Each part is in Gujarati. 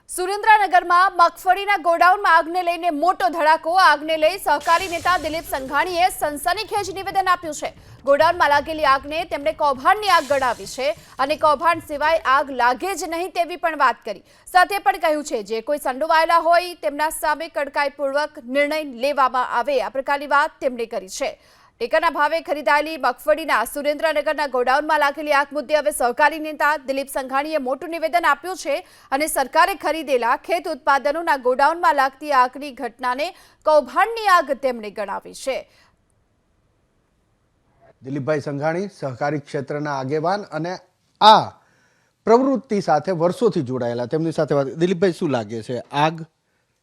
સુરેન્દ્રનગરમાં મગફળીના ગોડાઉનમાં આગને લઈને મોટો ધડાકો. આગને લઈ સહકારી નેતા દિલીપ સંઘાણીએ સનસનીખેજ નિવેદન આપ્યું છે. ગોડાઉનમાં લાગેલી આગને તેમણે કૌભાંડની આગ ગણાવી છે અને કૌભાંડ સિવાય આગ લાગે જ નહીં તેવી પણ વાત કરી. સાથે પણ કહ્યું છે જે કોઈ સંડોવાયેલા હોય તેમના સામે કડકાઈપૂર્વક નિર્ણય લેવામાં આવે. આ પ્રકારની વાત તેમણે કરી છે. ટેકાના ભાવે ખરીદાયેલી મગફળીના સુરેન્દ્રનગરના ગોડાઉનમાં લાગેલી આગ મુદ્દે હવે સહકારી નેતા દિલીપ સંઘાણીએ મોટું નિવેદન આપ્યું છે અને સરકારે ખરીદેલા ખેત ઉત્પાદનોના ગોડાઉનમાં લાગતી આગની ઘટનાને કૌભાંડની આગ તેમણે ગણાવી છે. દિલીપભાઈ સંઘાણી સહકારી ક્ષેત્રના આગેવાન અને આ પ્રવૃત્તિ સાથે વર્ષોથી જોડાયેલા, તેમની સાથે વાત. દિલીપભાઈ, શું લાગે છે, આગ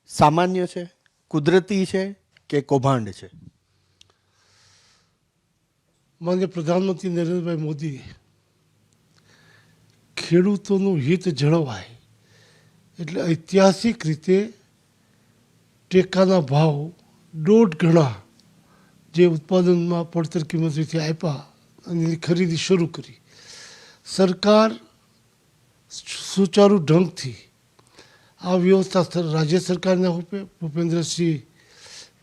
સામાન્ય છે, કુદરતી છે કે કૌભાંડ છે? માનનીય પ્રધાનમંત્રી નરેન્દ્રભાઈ મોદીએ ખેડૂતોનું હિત જળવાય એટલે ઐતિહાસિક રીતે ટેકાના ભાવ 1.5 ગણા જે ઉત્પાદનમાં પડતર કિંમતથી આપ્યા અને એની ખરીદી શરૂ કરી. સરકાર સુચારુ ઢંગથી આ વ્યવસ્થા રાજ્ય સરકારના રૂપે ભૂપેન્દ્રસિંહ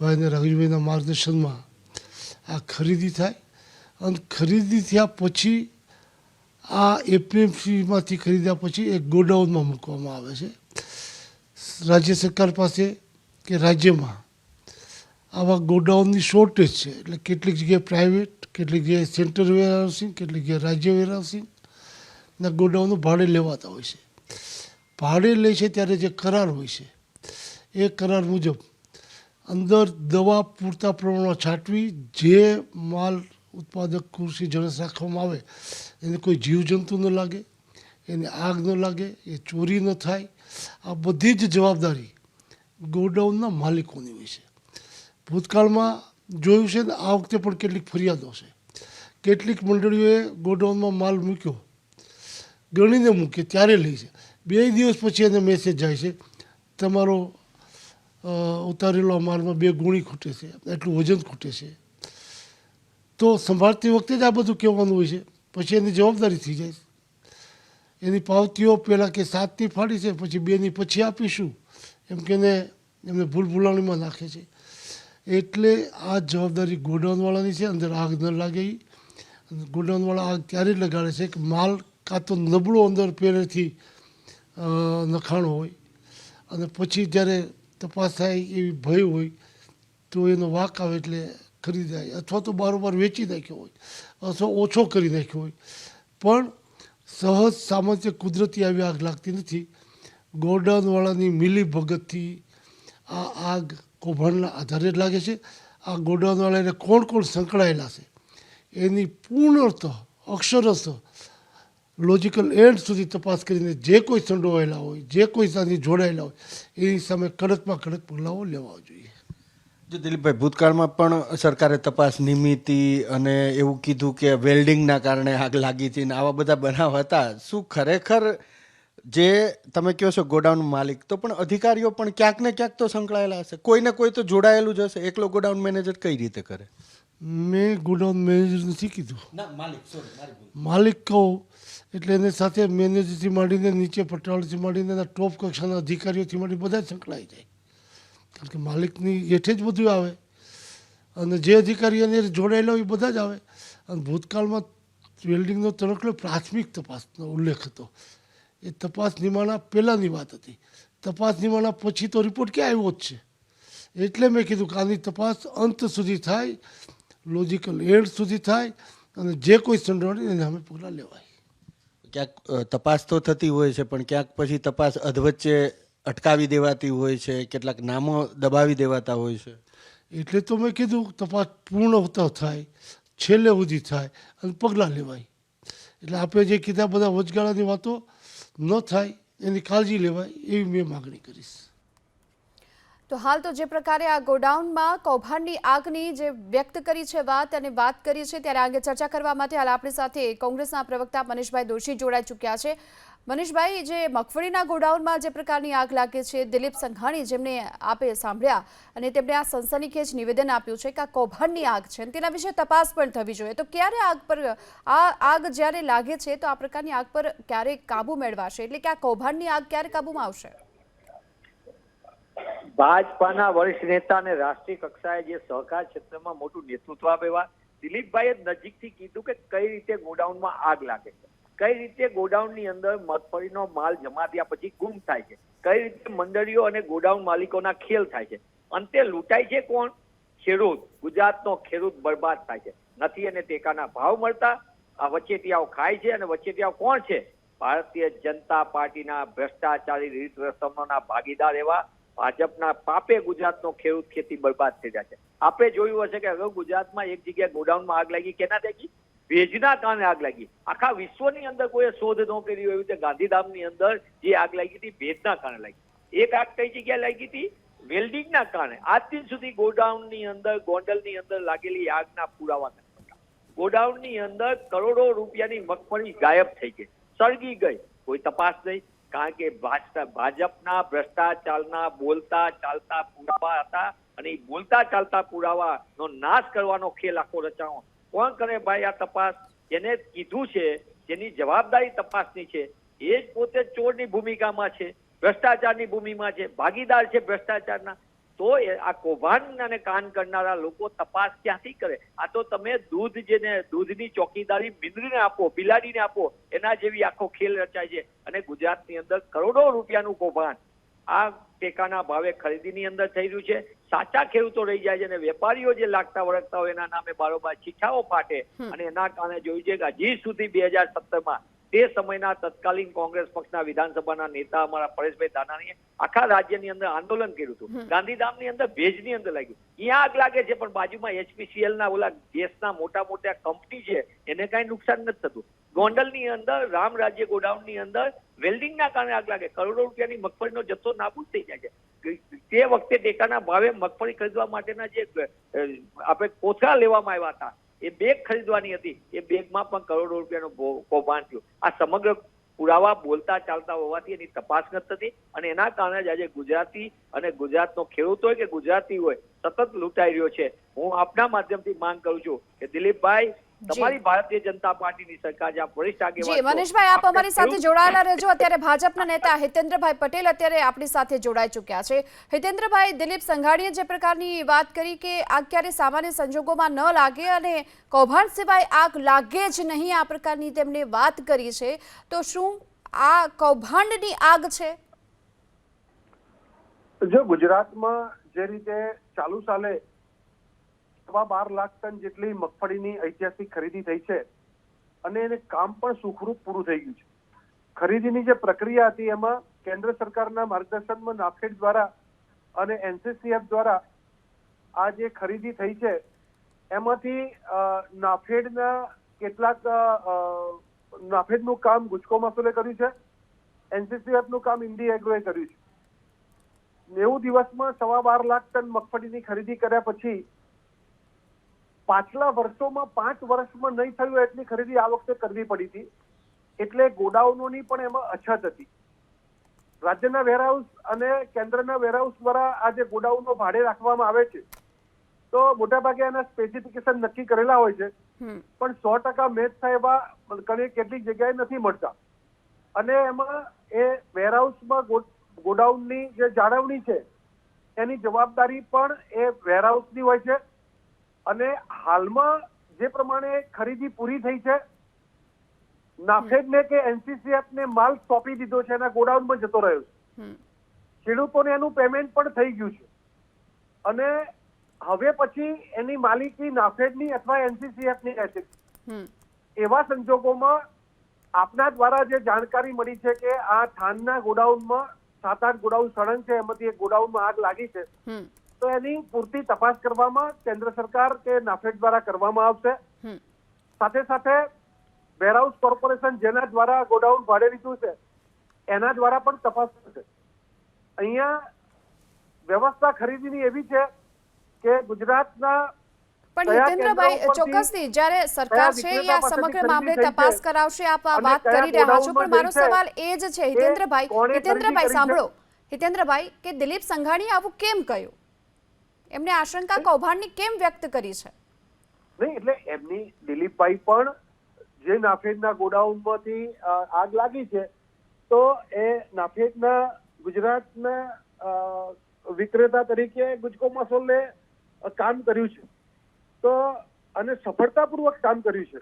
ભાઈ અને રવિભાઈના માર્ગદર્શનમાં આ ખરીદી થાય અને ખરીદી થયા પછી આ એપીએમસીમાંથી ખરીદ્યા પછી એક ગોડાઉનમાં મૂકવામાં આવે છે. રાજ્ય સરકાર પાસે કે રાજ્યમાં આવા ગોડાઉનની શોર્ટેજ છે, એટલે કેટલીક જગ્યાએ પ્રાઇવેટ, કેટલીક જગ્યાએ સેન્ટ્રલ વેરહાઉસિંગ, કેટલીક જગ્યાએ રાજ્ય વેરહાઉસિંગના ગોડાઉનો ભાડે લેવાતા હોય છે. ભાડે લે છે ત્યારે જે કરાર હોય છે એ કરાર મુજબ અંદર દવા પૂરતા પ્રમાણમાં છાંટવી, જે માલ ઉત્પાદક કૃષિ જણસ રાખવામાં આવે એને કોઈ જીવજંતુ ન લાગે, એને આગ ન લાગે, એ ચોરી ન થાય, આ બધી જ જવાબદારી ગોડાઉનના માલિકોની હોય છે. ભૂતકાળમાં જોયું છે ને આ વખતે પણ કેટલીક ફરિયાદો છે. કેટલીક મંડળીઓએ ગોડાઉનમાં માલ મૂક્યો, ગણીને મૂકે ત્યારે લે છે, 2 દિવસ પછી એને મેસેજ જાય છે તમારો ઉતારેલો માલમાં 2 ગુણી ખૂટે છે, એટલું વજન ખૂટે છે. તો સંભાળતી વખતે જ આ બધું કહેવાનું હોય છે, પછી એની જવાબદારી થઈ જાય. એની પાવતીઓ પહેલાં કે 7ની ફાડી છે, પછી 2ની પછી આપીશું એમ કે એમને ભૂલાણીમાં નાખે છે. એટલે આ જવાબદારી ગોડાઉનવાળાની છે. અંદર આગ ન લાગે. ગોડાઉનવાળા આગ ત્યારે જ લગાડે છે કે માલ કાં તો નબળો અંદર પહેલેથી નખાણો હોય અને પછી જ્યારે તપાસ થાય એવી ભય હોય તો એનો વાંક આવે એટલે ખરીદાય, અથવા તો બારોબાર વેચી નાખ્યો હોય અથવા ઓછો કરી નાખ્યો હોય. પણ સહજ સામાન્ય કુદરતી આવી આગ લાગતી નથી. ગોડાઉનવાળાની મિલીભગતથી આ આગ કૌભાંડના આધારે જ લાગે છે. આ ગોડાઉનવાળાને કોણ કોણ સંકળાયેલા છે એની પૂર્ણતઃ અક્ષરશઃ લોજિકલ એન્ડ સુધી તપાસ કરીને જે કોઈ સંડોવાયેલા હોય, જે કોઈ સાથે જોડાયેલા હોય એની સામે કડકમાં કડક પગલાઓ લેવા જોઈએ. જો દિલીપભાઈ, ભૂતકાળમાં પણ સરકારે તપાસ નિમિત્તી અને એવું કીધું કે વેલ્ડિંગના કારણે આગ લાગી હતી ને આવા બધા બનાવ હતા. શું ખરેખર જે તમે કહો છો ગોડાઉન માલિક, તો પણ અધિકારીઓ પણ ક્યાંક ને ક્યાંક તો સંકળાયેલા હશે, કોઈ ને કોઈ તો જોડાયેલું જ હશે. એકલો ગોડાઉન મેનેજર કઈ રીતે કરે? મેં ગોડાઉન મેનેજર નથી કીધું, માલિક કહું એટલે એની સાથે મેનેજરથી માંડીને નીચે પટાવાળાથી માંડીને એના ટોપ કક્ષાના અધિકારીઓથી માંડી બધા જ સંકળાઈ જાય. કારણ કે માલિકની હેઠે જ બધું આવે અને જે અધિકારી એને જોડાયેલા હોય એ બધા જ આવે. અને ભૂતકાળમાં વેલ્ડિંગનો તણખલો પ્રાથમિક તપાસનો ઉલ્લેખ હતો. એ તપાસ નિમાણા પહેલાંની વાત હતી. તપાસ નિમાણા પછી તો રિપોર્ટ ક્યાં આવ્યો જ છે. એટલે મેં કીધું કે આની તપાસ અંત સુધી થાય, લોજિકલ એન્ડ સુધી થાય અને જે કોઈ સંડોવાય એને અમે પગલાં લેવાય. ક્યાંક તપાસ તો થતી હોય છે પણ ક્યાંક પછી તપાસ અધવચ્ચે અટકાવી દેવાતી હોય છે, કેટલાક નામો દબાવી દેવાતા હોય છે. એટલે તો મેં કીધું તપાસ પૂર્ણ થાય, છેલ્લે સુધી થાય અને પગલાં લેવાય. એટલે આપણે જે કીધા બધા વચગાળાની વાતો ન થાય એની કાળજી લેવાય એવી મેં માગણી કરીશ. તો હાલ તો જે પ્રકારે આ ગોડાઉનમાં કૌભાંડની આગની જે વ્યક્ત કરી છે વાત અને વાત કરી છે, ત્યારે આગે ચર્ચા કરવા માટે હાલ આપણી સાથે કોંગ્રેસના પ્રવક્તા મનીષભાઈ દોશી જોડાઈ ચૂક્યા છે. મનીષભાઈ, જે મગફળીના ગોડાઉનમાં જે પ્રકારની આગ લાગે છે, દિલીપ સંઘાણી જેમને આપે સાંભળ્યા અને તેમણે આ સનસનીખેજ નિવેદન આપ્યું છે કે આ કૌભાંડની આગ છે તેના વિશે તપાસ પણ થવી જોઈએ. તો ક્યારે આગ જ્યારે લાગે છે તો આ પ્રકારની આગ પર ક્યારે કાબુ મેળવાશે, એટલે કે આ કૌભાંડની આગ ક્યારે કાબુમાં આવશે? ભાજપાના વરિષ્ઠ નેતા અને રાષ્ટ્રીય કક્ષાએ જે સહકાર ક્ષેત્રમાં મોટું નેતૃત્વ આપે એવા દિલીપભાઈએ નજીકથી કીધું કે કઈ રીતે ગોડાઉનમાં આગ લાગે છે, કઈ રીતે ગોડાઉનની અંદર મગફળીનો માલ જમા થયા પછી ગુમ થાય છે, કઈ રીતે મંડળીઓ અને ગોડાઉન માલિકોના ખેલ થાય છે, અંતે લૂંટાય છે કોણ? ખેડૂત. ગુજરાતનો ખેડૂત બરબાદ થાય છે, નથી એને ટેકાના ભાવ મળતા, આ વચેટિયાઓ ખાય છે. અને વચેટિયાઓ કોણ છે? ભારતીય જનતા પાર્ટીના ભ્રષ્ટાચારી રીત રસમોના ભાગીદાર એવા ભાજપના પાપે ગુજરાતનો ખેડૂત ખેતી બરબાદ થઈ રહ્યા છે. આપણે જોયું હશે કે હવે ગુજરાતમાં એક જગ્યાએ ગોડાઉનમાં આગ લાગી, કેના લાગી? ભેજના કારણે આગ લાગી. આખા વિશ્વની અંદર કોઈએ શોધ ન કરી હોય તે ગાંધીધામની અંદર જે આગ લાગી હતી ભેજના કારણે લાગી. એક આગ કઈ જગ્યાએ લાગી હતી? વેલ્ડિંગના કારણે. આજ દિન સુધી ગોડાઉનની અંદર, ગોંડલની અંદર લાગેલી આગના પુરાવા નથી મળતા. ગોડાઉનની અંદર કરોડો રૂપિયાની મગફળી ગાયબ થઈ ગઈ, સળગી ગઈ, કોઈ તપાસ નહીં. કારણ કે ભાજપના ભ્રષ્ટાચારના બોલતા ચાલતા પુરાવા હતા અને એ બોલતા ચાલતા પુરાવાનો નાશ કરવાનો ખેલ આખો રચાણો. કોણ કરે ભાઈ આ તપાસ? જેને કીધું છે, જેની જવાબદારી તપાસની છે, એ જ પોતે ચોરની ભૂમિકામાં છે, ભ્રષ્ટાચારની ભૂમિમાં છે, ભાગીદાર છે ભ્રષ્ટાચારના. તો આ કૌભાંડ અને કાન કરનારા લોકો તપાસ ક્યાંથી કરે? આ તો તમે દૂધ જેને દૂધની ચોકીદારી મીંદડીને આપો, બિલાડીને આપો, એના જેવી આખો ખેલ રચાય છે. અને ગુજરાતની અંદર કરોડો રૂપિયાનું કૌભાંડ આ ટેકાના ભાવે ખરીદીની અંદર થઈ રહ્યું છે. સાચા ખેડૂતો રહી જાય છે અને વેપારીઓ જે લાગતા વળગતા હોય એના નામે બારોબાર છીછાઓ ફાટે. અને એના કારણે જોયું છે કે હજી સુધી 2017માં તે સમયના તત્કાલીન કોંગ્રેસ પક્ષના વિધાનસભાના નેતા અમારા પરેશભાઈ ધાનાણીએ આખા રાજ્યની અંદર આંદોલન કર્યું હતું. ગાંધીધામની અંદર ભેજની અંદર લાગ્યું, અહીંયા આગ લાગે છે પણ બાજુમાં HPCL ના ઓલા ગેસના મોટા મોટા કંપની છે એને કઈ નુકસાન નથી થતું. ગોંડલની અંદર રામ રાજ્ય ગોડાઉનની અંદર વેલ્ડિંગના કારણે આગ લાગે, કરોડો રૂપિયાની મગફળીનો જથ્થો નાબૂદ થઈ જાય છે. તે વખતે ટેકાના ભાવે મગફળી ખરીદવા માટેના જે આપણે કોથળા લેવામાં આવ્યા હતા, એ બેગ ખરીદવાની હતી, એ બેગમાં પણ કરોડો રૂપિયાનું કૌભાંડ થયું. આ સમગ્ર પુરાવા બોલતા ચાલતા હોવાથી એની તપાસ નથી થતી અને એના કારણે જ આજે ગુજરાતી અને ગુજરાતનો ખેડૂત હોય કે ગુજરાતી હોય સતત લૂંટાઈ રહ્યો છે. હું આપના માધ્યમથી માંગ કરું છું કે દિલીપભાઈ, તમારી ભારતીય જનતા પાર્ટીની સરકાર જે આપ વરિષ્ઠ આગેવાન જી મનીષભાઈ, આપ અમારી સાથે જોડાયેલા રહેજો. અત્યારે ભાજપના નેતા હિતેન્દ્રભાઈ પટેલ અત્યારે આપણી સાથે જોડાઈ ચૂક્યા છે. હિતેન્દ્રભાઈ, દિલીપ સંઘાણીએ જે પ્રકારની વાત કરી કે આગ ક્યારે સામાન્ય સંજોગોમાં ન લાગે અને કૌભાંડ સિવાય આગ લાગે જ નહીં, આ પ્રકારની તેમણે વાત કરી છે, તો શું આ કૌભાંડની આગ છે? જો ગુજરાતમાં જે રીતે ચાલુ સાલે 12 લાખ ટન જેટલી મગફળીની ઐતિહાસિક ખરીદી થઈ છે અને એને કામ પણ સુખરૂપ પૂરું થઈ ગયું છે. ખરીદીની જે પ્રક્રિયા હતી એમાં કેન્દ્ર સરકારના માર્ગદર્શનમાં નાફેડ દ્વારા અને NCCF દ્વારા આ જે ખરીદી થઈ છે એમાંથી નાફેડના કેટલાક નાફેડનું કામ ગુજકો મસૂલે કર્યું છે, NCCF નું કામ ઇન્ડી એગ્રોએ કર્યું છે. 90 દિવસમાં 12.5 લાખ ટન મગફળીની ખરીદી કર્યા પછી પાછલા વર્ષોમાં 5 વર્ષમાં નહીં થયું એટલી ખરીદી આ વખતે કરવી પડી હતી. એટલે ગોડાઉનોની પણ એમાં અછત હતી. રાજ્યના વેરહાઉસ અને કેન્દ્રના વેરહાઉસ દ્વારા આ જે ગોડાઉનો ભાડે રાખવામાં આવે છે તો મોટાભાગે એના સ્પેસિફિકેશન નક્કી કરેલા હોય છે, પણ 100% મેચ થાય એવા કેટલીક જગ્યાએ નથી મળતા. અને એમાં એ વેરહાઉસમાં ગોડાઉનની જે જાળવણી છે એની જવાબદારી પણ એ વેરહાઉસની હોય છે. અને હાલમાં જે પ્રમાણે ખરીદી પૂરી થઈ છે, નાફેડને કે NCCF ને માલ સોંપી દીધો છે, એના ગોડાઉનમાં જતો રહ્યો છે. ખેડૂતોને એનું પેમેન્ટ પણ થઈ ગયું છે અને હવે પછી એની માલિકી નાફેડની અથવા NCCF ની રહેશે. એવા સંજોગોમાં આપના દ્વારા જે જાણકારી મળી છે કે આ થાનના ગોડાઉનમાં 7-8 ગોડાઉન સળંગ છે, એમાંથી એક ગોડાઉનમાં આગ લાગી છે, તો એની પૂરતી તપાસ કરવામાં કેન્દ્ર સરકાર કે નાફેડ દ્વારા કરવામાં આવશે. સાથે સાથે વેરહાઉસ કોર્પોરેશન જેના દ્વારા ગોડાઉન ભાડે લીધું છે એના દ્વારા પણ તપાસ થશે. અહીંયા વ્યવસ્થા ખરીદીની એવી છે કે ગુજરાતના પણ હિતેન્દ્રભાઈ, ચોક્કસથી જ્યારે સરકાર છે એ આ સમગ્ર મામલે તપાસ કરાવશે, આપ આ વાત કરી રહ્યા છો, પણ મારો સવાલ એ જ છે હિતેન્દ્રભાઈ સાંભળો હિતેન્દ્રભાઈ, કે દિલીપ સંઘાણીએ આવું કેમ કહ્યું? એમને આશંકા કૌભાંડની કેમ વ્યક્ત કરી છે? નહીં, એટલે એમની દિલીપભાઈ પણ જે નાફેડના ગોડાઉનમાંથી આગ લાગી છે તો એ નાફેડના ગુજરાતના વિક્રેતા તરીકે ગુજકો મસોલે કામ કર્યું છે, તો અને સફળતાપૂર્વક કામ કર્યું છે.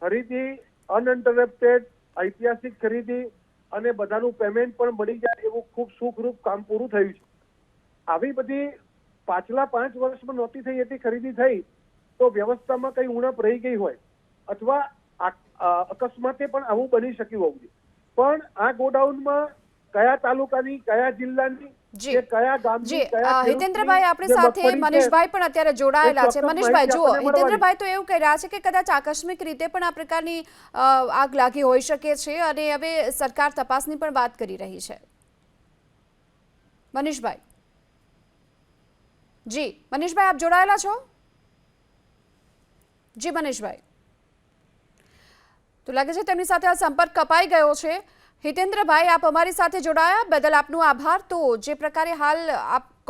ખરીદી અનઇન્ટરપ્ટેડ, ઐતિહાસિક ખરીદી અને બધાનું પેમેન્ટ પણ મળી જાય એવું ખૂબ સુખરૂપ કામ પૂરું થયું છે. આવી બધી પાછલા 5 વર્ષમાં નહોતી થઈ એટલી ખરીદી થઈ, તો વ્યવસ્થામાં કઈ ઉણપ રહી ગઈ હોય અથવા અકસ્માતે પણ આવું બની શક્યું હોવું જોઈએ. પણ આ ગોડાઉનમાં કયા તાલુકાની, કયા જિલ્લાની, જી કયા ગામની, જી કયા હિતેન્દ્રભાઈ આપણી સાથે મનીષભાઈ પણ અત્યારે જોડાયેલા છે. મનીષભાઈ જુઓ, હિતેન્દ્રભાઈ તો એવું કહી રહ્યા છે કે કદાચ આકસ્મિક રીતે પણ આ પ્રકારની આગ લાગી હોઈ શકે છે અને હવે સરકાર તપાસની પણ વાત કરી રહી છે. મનીષભાઈ, જી મનીષભાઈ આપ જોડાયેલા છો? જી મનીષભાઈ, તો લાગે છે તેમની સાથે આ સંપર્ક કપાઈ ગયો છે. હિતેન્દ્રભાઈ, આપ અમારી સાથે જોડાયા બદલ આપનો આભાર. તો જે પ્રકારે હાલ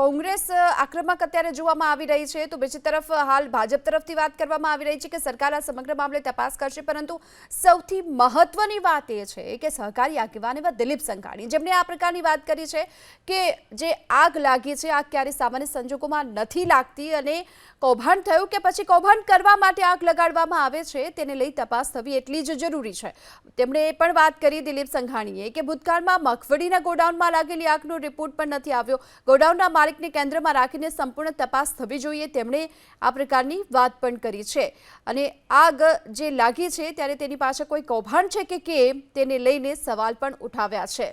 કોંગ્રેસ આક્રમક અત્યારે જોવામાં આવી રહી છે, તો બીજી તરફ હાલ ભાજપ તરફથી વાત કરવામાં આવી રહી છે કે સરકાર આ સમગ્ર મામલે તપાસ કરશે, પરંતુ સૌથી મહત્વની વાત એ છે કે સહકારી આગેવાન એવા દિલીપ સંઘાણી જેમણે આ પ્રકારની વાત કરી છે કે જે આગ લાગી છે, આગ ક્યારે સામાન્ય સંજોગોમાં નથી લાગતી અને કૌભાંડ થયું કે પછી કૌભાંડ કરવા માટે આગ લગાડવામાં આવે છે, તેને લઈ તપાસ થવી એટલી જ જરૂરી છે. તેમણે એ પણ વાત કરી દિલીપ સંઘાણીએ કે ભૂતકાળમાં મગફળીના ગોડાઉનમાં લાગેલી આગનો રિપોર્ટ પણ નથી આવ્યો, ગોડાઉનના માલિકને કેન્દ્રમાં રાખીને સંપૂર્ણ તપાસ થવી જોઈએ, તેમણે આ પ્રકારની વાત પણ કરી છે. અને આગ જે લાગી છે ત્યારે તેની પાછળ કોઈ કૌભાંડ છે કે કેમ તેને લઈને સવાલ પણ ઉઠાવ્યા છે.